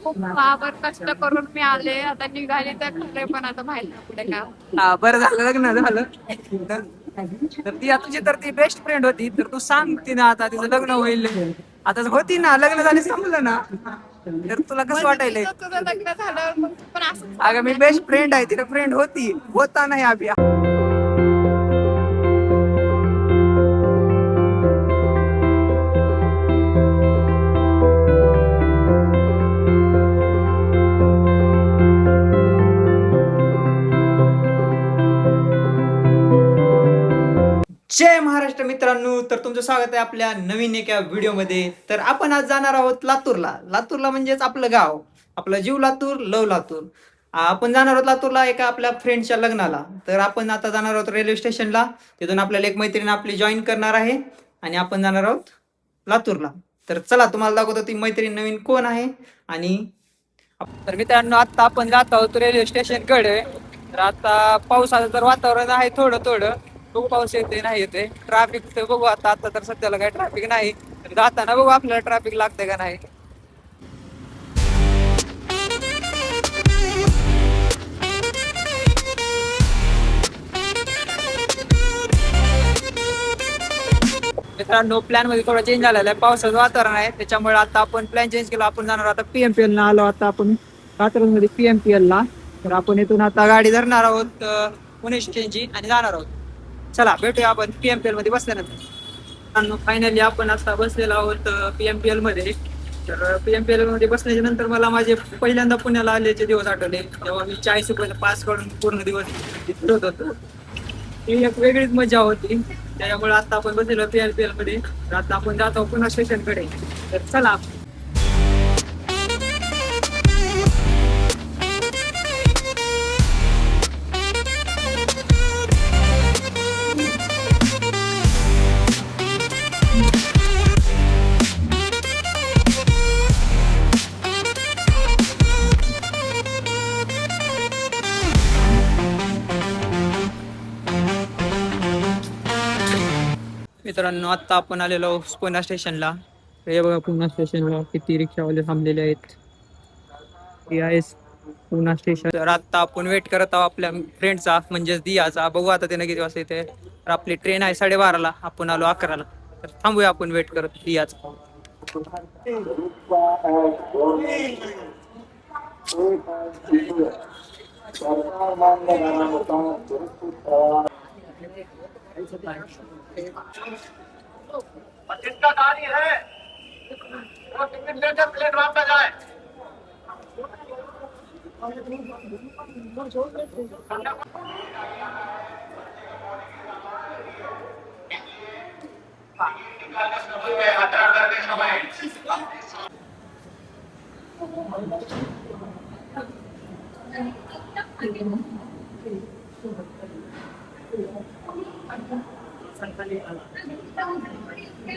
खूप पावर कष्ट करून मी आले, आता निघाली तर खरे, पण आता माहित नाही पुढे काय. हा बरं झालं लग्न झालं. तर ती तुझी तर ती बेस्ट फ्रेंड होती, तर तू सांग तिनं आता तिचं लग्न होईल. आता होती ना, लग्न झाले संपलं ना, तर तुला कसं वाटायलंय? तुझं लग्न झाल्यावर मग पण असं अगं मी बेस्ट फ्रेंड आहे, तिला फ्रेंड होती, होता नाही अभि. जय महाराष्ट्र मित्रांनो, तर तुमचं स्वागत आहे आपल्या नवीन एका व्हिडिओमध्ये. तर आपण आज जाणार आहोत लातूरला. लातूरला म्हणजेच आपलं गाव, आपलं जीव लातूर, लव लातूर. आपण जाणार आहोत लातूरला एका आपल्या फ्रेंडच्या लग्नाला. तर आपण आता जाणार आहोत रेल्वे स्टेशनला. तिथून आपल्याला एक मैत्रीण आपली जॉईन करणार आहे आणि आपण जाणार आहोत लातूरला. तर चला तुम्हाला दाखवतो ती मैत्रीण नवीन कोण आहे. आणि तर मित्रांनो, आता आपण जात आहोत रेल्वे स्टेशनकडे. तर आता पावसाचं तर वातावरण आहे थोडं थोडं, खूप पाऊस येते नाही येते. ट्रॅफिक तर बघू आता तर सध्याला काही ट्रॅफिक नाही, तर जाताना बघू आपल्याला ट्रॅफिक लागतंय का नाही. मित्रांनो, प्लॅन मध्ये थोडा चेंज झालेला आहे, पावसाचं वातावरण आहे त्याच्यामुळे आता आपण प्लॅन चेंज केला. आपण जाणार आता पीएमपीएल ला आलो. आता आपण मध्ये पीएमपीएल ला. तर आपण इथून आता गाडी धरणार आहोत पुणे स्टेशनची आणि जाणार आहोत. चला भेटूया आपण पीएमपीएल मध्ये बसल्यानंतर. फायनली आपण आता बसलेलो आहोत पीएमपीएल मध्ये. तर पीएमपीएल मध्ये बसल्याच्या नंतर मला माझे पहिल्यांदा पुण्याला आल्याचे दिवस आठवले, तेव्हा मी 40 रुपयाचा पास काढून पूर्ण दिवस फिरत होतो. ही एक वेगळीच मजा होती. त्याच्यामुळे आता आपण बसलेलो पीएमपीएल मध्ये. तर आता आपण जातो पुन्हा स्टेशन कडे. तर चला. मित्रांनो, आता आपण आलेलो पुणा स्टेशनला. हे बघा पुणा स्टेशनला किती रिक्षावाले थांबलेले आहेत. हे आहे पुणा स्टेशन. तर आता आपण वेट करत आहोत आपल्या फ्रेंडचा, म्हणजेच दियाचा. बघू आता त्याने किती वाजता येते. तर आपली ट्रेन आहे 12:30ला, आपण आलो 11ला. तर थांबूया आपण वेट करत दियाचा. जिसका गाड़ी है वो टिकट लेकर प्लेटफॉर्म पे जाए.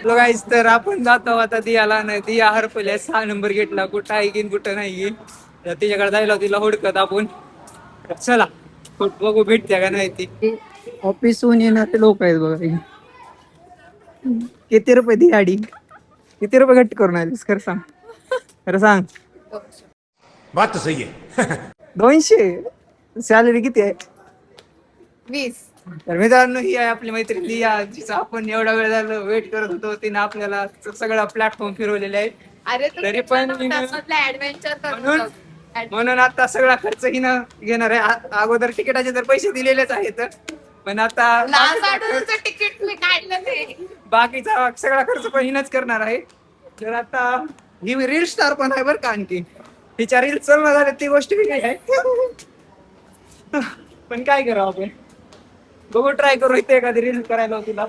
गाईज, तर आपण जातो आता दियाला. नाही दिया हरपल्या 6 नंबर गेटला, कुठं आहे की कुठं नाही. तर तिच्याकडे जायला तिला हुडकत आपण. चला बघू भेटते का नाही. ती ऑफिसहून येणारे लोक आहेत बघा. किती रुपये दी गाडी, किती रुपये घट्ट करून आलीस खरं सांग, खरं सांग. बात तो सही है. 200 सॅलरी किती आहे? 20. तर मित्रांनो, ही आहे आपली मैत्रीण दिया, जिचा आपण एवढा वेळ झालं वेट करत होतो. तिने आपल्याला सगळा प्लॅटफॉर्म फिरवलेले आहे. अरे तरी पण ऍडव्हेंचर म्हणून आता सगळा खर्च हिनं घेणार आहे. अगोदर तिकिटाचे तर पैसे दिलेलेच आहेत, पण आता तिकीट मी काढलं नाही. बाकीचा सगळा खर्च पण हिनच करणार आहे. तर आता ही रील स्टार पण आहे बरं का. आणखी तिच्या रील चालणार झाल्या ती गोष्ट वेगळी आहे. पण काय करावं आपण, बघू ट्राय करू इथे एखादी रील करायला तिला.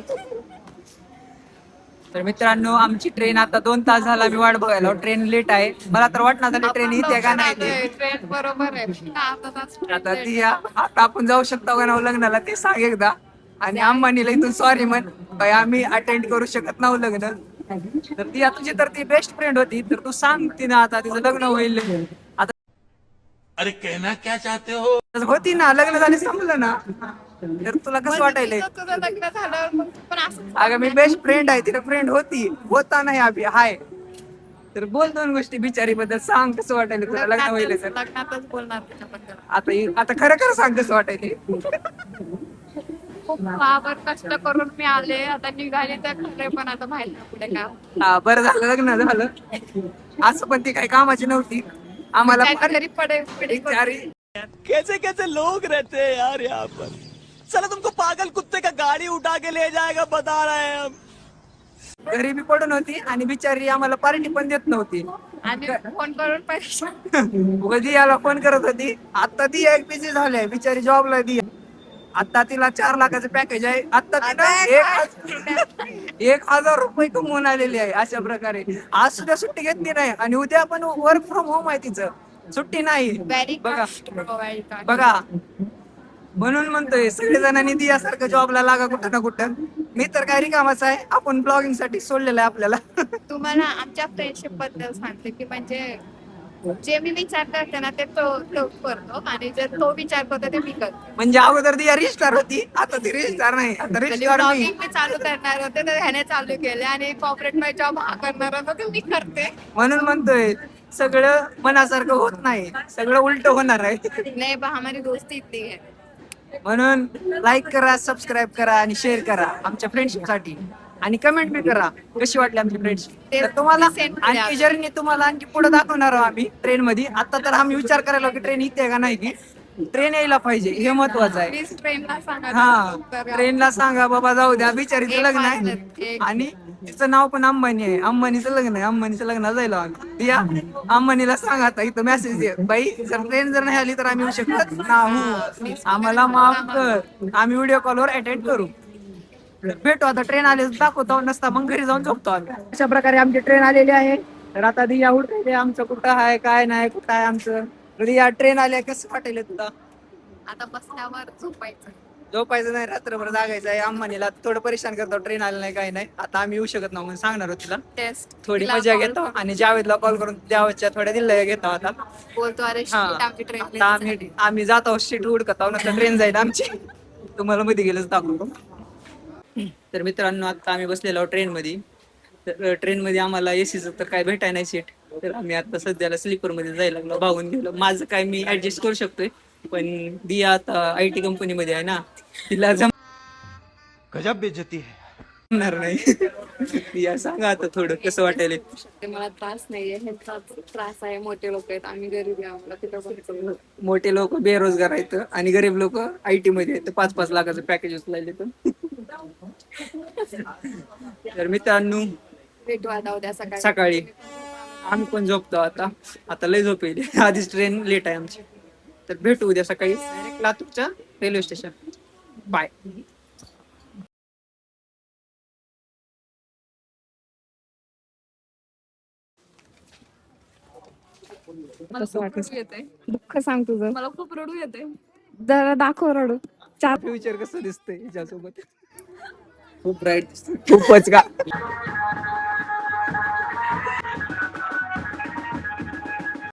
तर मित्रांनो, आमची ट्रेन आता 2 तास झाला मी वाट बघायला. ट्रेन लेट आहे. मला तर वाटणार झाली ट्रेन येते का नाही. ट्रेन बरोबर आहे. आता ती आता आपण जाऊ शकतो का नाही लग्नाला ते सांग एकदा. आणि अंबानीला इथून सॉरी म्हण, आम्ही अटेंड करू शकत नाही लग्न. तर ती तुझी तर ती बेस्ट फ्रेंड होती, तर तू सांग तिनं आता तिचं लग्न होईल. आता अरे कहना क्या चाहते हो. होती ना, लग्न झाले संपलं ना, तर तुला कसं वाटायलंय? तुझं लग्न झाल्यावर मग पण असं अगं मी बेस्ट फ्रेंड आहे, तिला फ्रेंड होती, होता नाही अभि हाय. तर बोल दोन गोष्टी बिचारी बद्दल, सांग कसं वाटायला तुला लग्न व्हायला तर. लग्नातच बोलणार त्याच्याबद्दल. आता खरं खरं सांग कसं वाटायले. खूप वावर कष्ट करून मी आले, आता निघाली तर खरे, पण आता माहित नाही पुढे काय होतं. हा बरं झालं लग्न झालं. असं पण ती काही कामाची नव्हती आम्हाला. त्याच्या घरी पडे बिचारी कैसे कैसे लोग रहते हैं यार यहाँ पर। चलो तुमको पागल कुत्ते का गाड़ी उठा के ले जाएगा, बता रहे हैं हम। गरिबी पडून होती आणि बिचारी आम्हाला पार्टी पण देत नव्हती. आणि फोन करून पैसे कधी याला फोन करत होती. आता ती एक बिझी झाली बिचारी जॉबला ती. आता तिला 4 लाखाचं पॅकेज आहे. आता तिला 1,000 रुपये कमवून आलेली आहे. अशा प्रकारे आज सुद्धा सुट्टी घेतली नाही आणि उद्या पण वर्क फ्रॉम होम आहे तिचं, सुट्टी नाही. व्हेरी बघा बघा बघा, म्हणून म्हणतोय सगळे जणांनी दियासारखं जॉबला लागा कुठं ना कुठं. मी तर काय रिकामाच आहे. आपण ब्लॉगिंग साठी सोडलेलं आहे आपल्याला. तुम्हाला आमच्या फ्रेंडशिप बद्दल सांगते की म्हणजे जे मी विचार करते ना ते तो करतो, आणि जे तो विचार करतो ते मी करतो. म्हणजे अगोदर दिया रजिस्टार होती, आता ती रजिस्टार नाही, आता रजिस्टार मी. ब्लॉगिंग मी चालू करणार होते तर ह्याने चालू केले, आणि कॉर्पोरेट मध्ये जॉब हा करणार होता तर मी करते. म्हणून म्हणतोय सगळं मनासारखं होत नाही, सगळं उलट होणार आहे. नाही बा, हमारी दोस्ती इतनी है. म्हणून लाईक करा, सबस्क्राईब करा आणि शेअर करा आमच्या फ्रेंडशिप साठी, आणि कमेंट बी करा कशी वाटली आमची फ्रेंडशिप. ते तर तुम्हाला send करा. आणखी जर्नी तुम्हाला आणखी पुढे दाखवणार आहोत आम्ही ट्रेन मध्ये. आता तर आम्ही विचार करायला की ट्रेन इथे का नाही, की ट्रेन यायला पाहिजे हे महत्वाचं आहे. प्लीज ट्रेनला सांगा. हा, तर ट्रेनला सांगा बाबा जाऊ द्या, बिचारीचं एक लग्न वाजलेत, आहे एक. आणि तिचं नाव पण अंबानी आहे. अंबानीचं लग्न आहे, अंबानीचं लग्न जायला आम्ही. दिया अंबानीला सांगा आता इथं मेसेज दे, बाई जर ट्रेन जर नाही आली तर आम्ही येऊ शकत नाही, आम्हाला माफ कर, आम्ही व्हिडिओ कॉलवर अटेंड करू. भेटू आता, ट्रेन आले दाखवतो, नसता मग घरी जाऊन झोपतो आम्ही. अशा प्रकारे आमची ट्रेन आलेली आहे. तर आता दिया उठले, आमचं कुठं आहे काय नाही, कुठं आहे आमचं. दिया ट्रेन आली, कसं वाटेल तुला? आता बसल्यावर झोपायचं. झोपायचं नाही, रात्रभर जागायचं आहे. अंबानीला थोडं परेशान करतो, ट्रेन आलं नाही काही नाही. आता आम्ही येऊ शकत नाही म्हणून सांगणार होतो तिला. टेस्ट थोडी मजा घेतो आणि जावेदला कॉल करून जावेदच्या थोड्या दिल्या घेतो आता. बोलतो अरे हा, shit, आमची ट्रेन आता आम्ही जात आहोत, सीट हुडकत आहोत, नंतर ट्रेन जाईल आमची. तुम्हाला मध्ये गेलंच दाखवतो. तर मित्रांनो, आता आम्ही बसलेलो आहोत ट्रेन मध्ये. तर ट्रेन मध्ये आम्हाला एसीचं तर काय भेटाय नाही सीट, तर आम्ही आता सध्याला स्लीपर मध्ये जायला लागलो, भागून गेलो. माझं काय मी ऍडजस्ट करू शकतोय, पण दिया आता IT कंपनी मध्ये आहे ना, तिला गजब बेइज्जती है। जमणार नाही. दिया सांगा आता थोडं कसं वाटेल. ते मला त्रास नाहीये, ह्याचा त्रास आहे. मोठे लोक आहेत, आम्ही गरीब आहे, आम्हाला तिथं बसायचं. मोठे लोक बेरोजगार आहेत आणि गरीब लोक IT मध्ये आहेत, 5-5 लाखाचं पॅकेज उचलायले. तर मित्रांनो, भेटू आता उद्या सकाळी. सकाळी आम्ही पण झोपतो आता लय झोप येईल. आधीच ट्रेन लेट आहे आमची. तर भेटू उद्या सकाळी डायरेक्ट लातूरच्या रेल्वे स्टेशन. बाय. दुःख सांग तुझं. मला खूप रडू येते. जरा दाखव रडू. फ्युचर कसं दिसतंय याच्यासोबत? खूप ब्राईट दिसतंय, खूपच का.